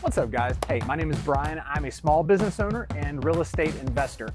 What's up, guys? Hey, my name is Brian. I'm a small business owner and real estate investor.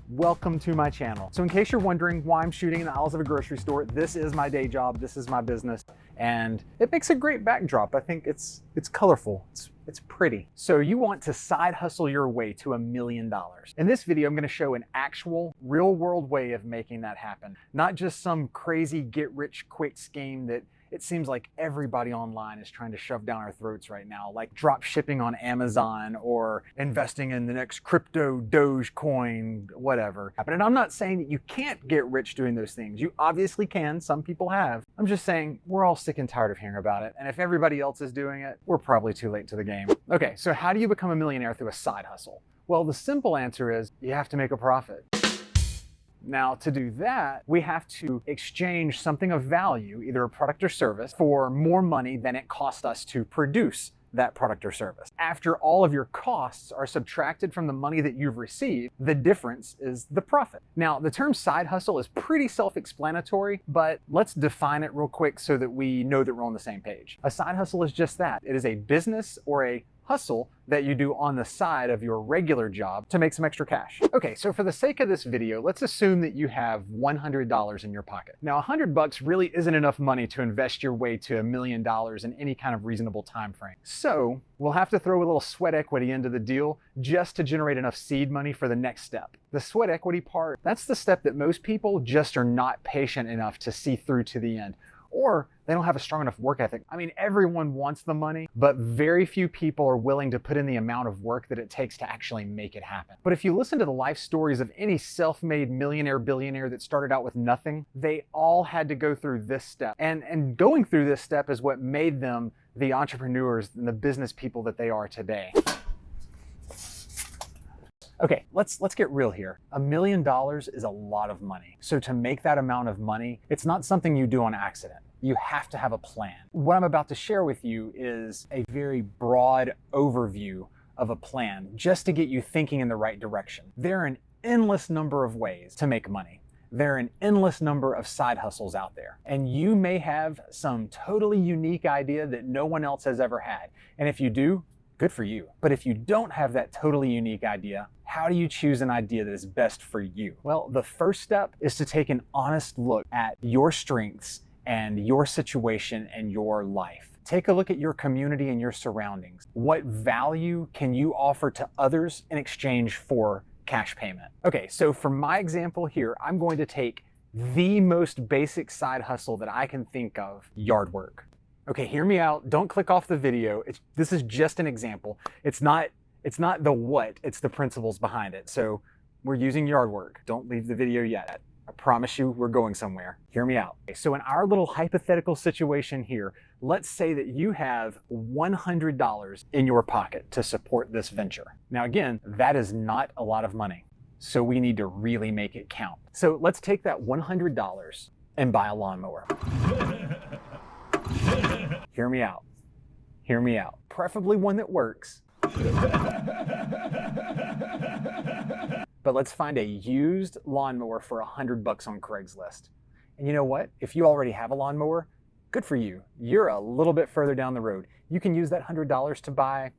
Welcome to my channel. So in case you're wondering why I'm shooting in the aisles of a grocery store, this is my day job, this is my business, and it makes a great backdrop. I think it's colorful, it's pretty. So you want to side hustle your way to $1 million. In this video, I'm gonna show an actual real world way of making that happen. Not just some crazy get rich quick scheme that it seems like everybody online is trying to shove down our throats right now, like drop shipping on Amazon or investing in the next crypto Dogecoin, whatever. And I'm not saying that you can't get rich doing those things. You obviously can, some people have. I'm just saying we're all sick and tired of hearing about it. And if everybody else is doing it, we're probably too late to the game. Okay, so how do you become a millionaire through a side hustle? Well, the simple answer is you have to make a profit. Now, to do that, we have to exchange something of value, either a product or service, for more money than it cost us to produce that product or service. After all of your costs are subtracted from the money that you've received, the difference is the profit. Now, the term side hustle is pretty self-explanatory, but let's define it real quick so that we know that we're on the same page. A side hustle is just that. It is a business or a hustle that you do on the side of your regular job to make some extra cash. Okay, so for the sake of this video, let's assume that you have $100 in your pocket. Now, $100 really isn't enough money to invest your way to $1 million in any kind of reasonable time frame. So we'll have to throw a little sweat equity into the deal just to generate enough seed money for the next step. The sweat equity part, that's the step that most people just are not patient enough to see through to the end. Or they don't have a strong enough work ethic. I mean, everyone wants the money, but very few people are willing to put in the amount of work that it takes to actually make it happen. But if you listen to the life stories of any self-made millionaire, billionaire that started out with nothing, they all had to go through this step. And going through this step is what made them the entrepreneurs and the business people that they are today. Okay, let's get real here. $1 million is a lot of money. So to make that amount of money, it's not something you do on accident. You have to have a plan. What I'm about to share with you is a very broad overview of a plan just to get you thinking in the right direction. There are an endless number of ways to make money. There are an endless number of side hustles out there. And you may have some totally unique idea that no one else has ever had. And if you do, good for you. But if you don't have that totally unique idea, how do you choose an idea that is best for you? Well, the first step is to take an honest look at your strengths and your situation and your life. Take a look at your community and your surroundings. What value can you offer to others in exchange for cash payment? Okay, so for my example here, I'm going to take the most basic side hustle that I can think of, yard work. Okay, hear me out. Don't click off the video. This is just an example. It's not the what, it's the principles behind it. So we're using yard work. Don't leave the video yet. I promise you we're going somewhere. Hear me out. Okay, so in our little hypothetical situation here, let's say that you have $100 in your pocket to support this venture. Now again, that is not a lot of money. So we need to really make it count. So let's take that $100 and buy a lawnmower. Hear me out. Hear me out. Preferably one that works. But let's find a used lawnmower for $100 on Craigslist. And you know what? If you already have a lawnmower, good for you. You're a little bit further down the road. You can use that $100 to buy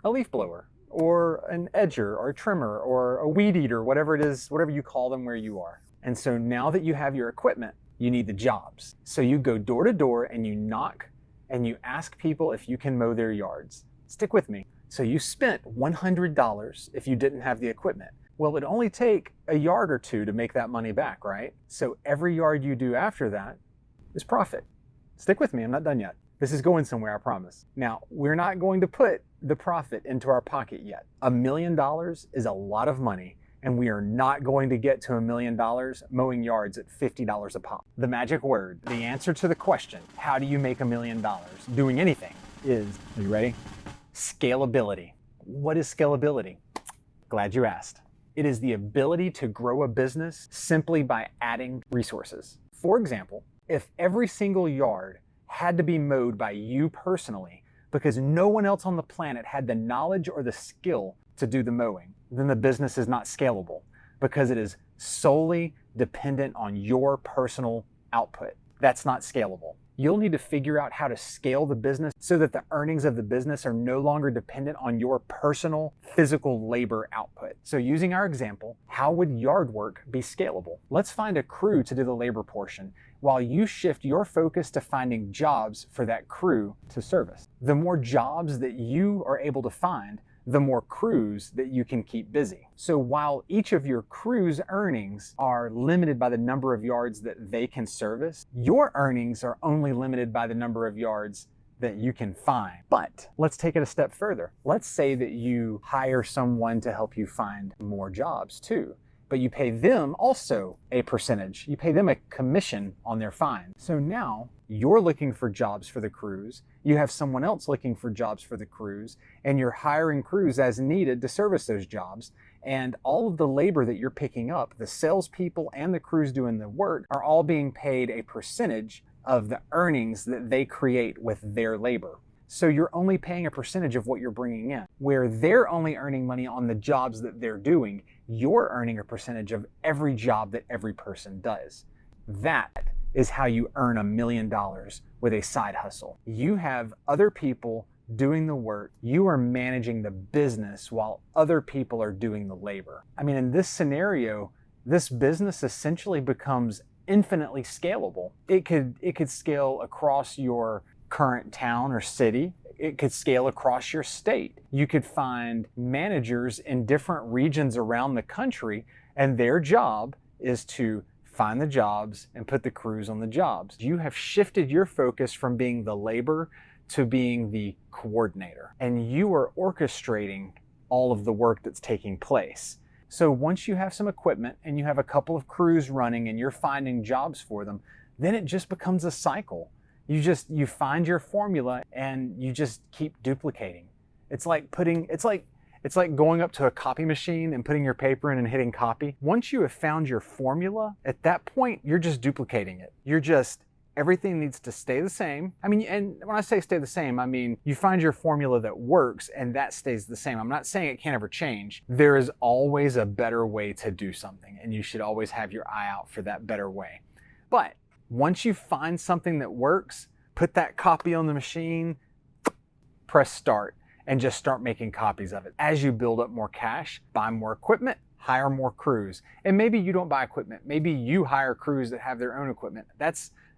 a leaf blower or an edger or a trimmer or a weed eater, whatever it is, whatever you call them where you are. And so now that you have your equipment, you need the jobs. So you go door to door and you knock and you ask people if you can mow their yards. Stick with me. So you spent $100 if you didn't have the equipment. Well, it'd only take a yard or two to make that money back, right? So every yard you do after that is profit. Stick with me, I'm not done yet. This is going somewhere, I promise. Now, we're not going to put the profit into our pocket yet. $1 million is a lot of money, and we are not going to get to $1 million mowing yards at $50 a pop. The magic word, the answer to the question, how do you make $1 million doing anything, is, are you ready? Scalability. What is scalability? Glad you asked. It is the ability to grow a business simply by adding resources. For example, if every single yard had to be mowed by you personally because no one else on the planet had the knowledge or the skill to do the mowing, then the business is not scalable because it is solely dependent on your personal output. That's not scalable. you'll need to figure out how to scale the business so that the earnings of the business are no longer dependent on your personal physical labor output. So using our example, how would yard work be scalable? Let's find a crew to do the labor portion while you shift your focus to finding jobs for that crew to service. The more jobs that you are able to find, the more crews that you can keep busy. So while each of your crew's earnings are limited by the number of yards that they can service, your earnings are only limited by the number of yards that you can find. But let's take it a step further. Let's say that you hire someone to help you find more jobs too, but you pay them also a percentage. You pay them a commission on their find. So now you're looking for jobs for the crews, you have someone else looking for jobs for the crews, and you're hiring crews as needed to service those jobs. And all of the labor that you're picking up, the salespeople and the crews doing the work, are all being paid a percentage of the earnings that they create with their labor. So you're only paying a percentage of what you're bringing in. Where they're only earning money on the jobs that they're doing, you're earning a percentage of every job that every person does. That is how you earn $1 million with a side hustle. You have other people doing the work. You are managing the business while other people are doing the labor. I mean, in this scenario, this business essentially becomes infinitely scalable. It could scale across your current town or city. It could scale across your state. You could find managers in different regions around the country, and their job is to find the jobs and put the crews on the jobs. You have shifted your focus from being the labor to being the coordinator, and you are orchestrating all of the work that's taking place. So once you have some equipment and you have a couple of crews running and you're finding jobs for them, then it just becomes a cycle. You find your formula and you just keep duplicating. It's like going up to a copy machine and putting your paper in and hitting copy. Once you have found your formula, at that point, you're just duplicating it. Everything needs to stay the same. I mean, and when I say stay the same, I mean, you find your formula that works and that stays the same. I'm not saying it can't ever change. There is always a better way to do something, and you should always have your eye out for that better way. But once you find something that works, put that copy on the machine, press start, and just start making copies of it. As you build up more cash, buy more equipment, hire more crews. And maybe you don't buy equipment. Maybe you hire crews that have their own equipment.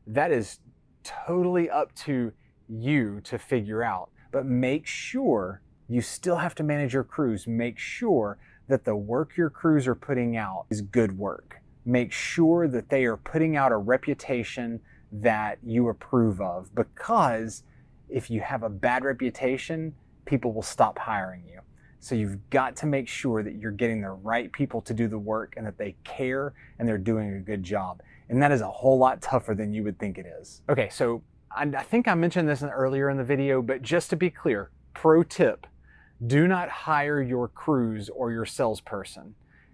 That is totally up to you to figure out. But make sure you still have to manage your crews. Make sure that the work your crews are putting out is good work. Make sure that they are putting out a reputation that you approve of, because if you have a bad reputation, people will stop hiring you. So you've got to make sure that you're getting the right people to do the work and that they care and they're doing a good job. And that is a whole lot tougher than you would think it is. Okay, so I think I mentioned this earlier in the video, but just to be clear, pro tip, do not hire your crews or your salesperson.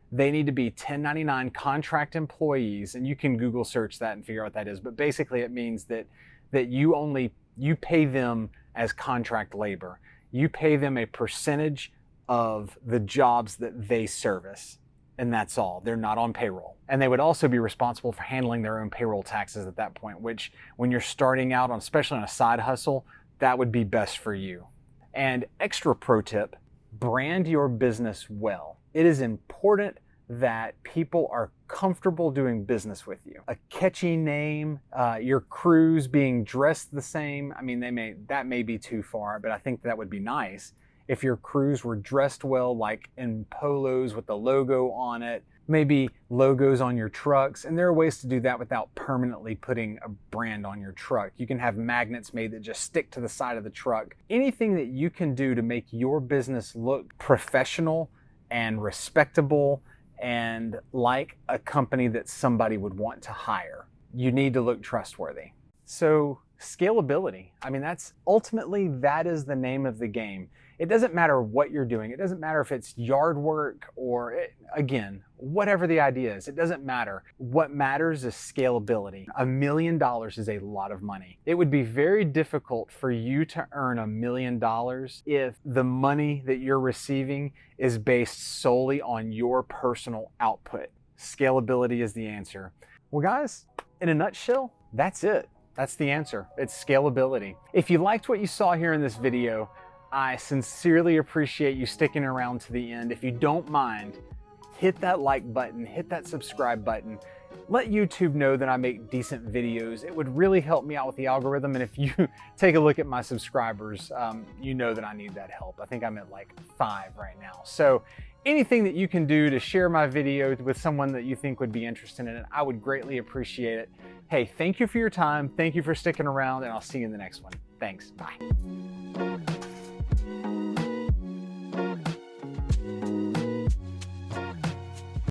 They need to be 1099 contract employees, and you can Google search that and figure out what that is. But basically it means that you pay them as contract labor. You pay them a percentage of the jobs that they service, and that's all. They're not on payroll. And they would also be responsible for handling their own payroll taxes at that point, which when you're starting out, especially on a side hustle, that would be best for you. And extra pro tip, brand your business well. It is important that people are comfortable doing business with you. A catchy name, your crews being dressed the same. I mean, that may be too far, but I think that would be nice if your crews were dressed well, like in polos with the logo on it, maybe logos on your trucks. And there are ways to do that without permanently putting a brand on your truck. You can have magnets made that just stick to the side of the truck. Anything that you can do to make your business look professional and respectable and like a company that somebody would want to hire. You need to look trustworthy. So scalability, I mean, that is the name of the game. It doesn't matter what you're doing. It doesn't matter if it's yard work or, again, whatever the idea is. It doesn't matter. What matters is scalability. $1 million is a lot of money. It would be very difficult for you to earn $1 million if the money that you're receiving is based solely on your personal output. Scalability is the answer. Well, guys, in a nutshell, that's it. That's the answer. It's scalability. If you liked what you saw here in this video, I sincerely appreciate you sticking around to the end. If you don't mind, hit that like button, hit that subscribe button. Let YouTube know that I make decent videos. It would really help me out with the algorithm. And if you take a look at my subscribers, you know that I need that help. I think I'm at like 5 right now. So anything that you can do to share my video with someone that you think would be interested in it, I would greatly appreciate it. Hey, thank you for your time. Thank you for sticking around, and I'll see you in the next one. Thanks. Bye.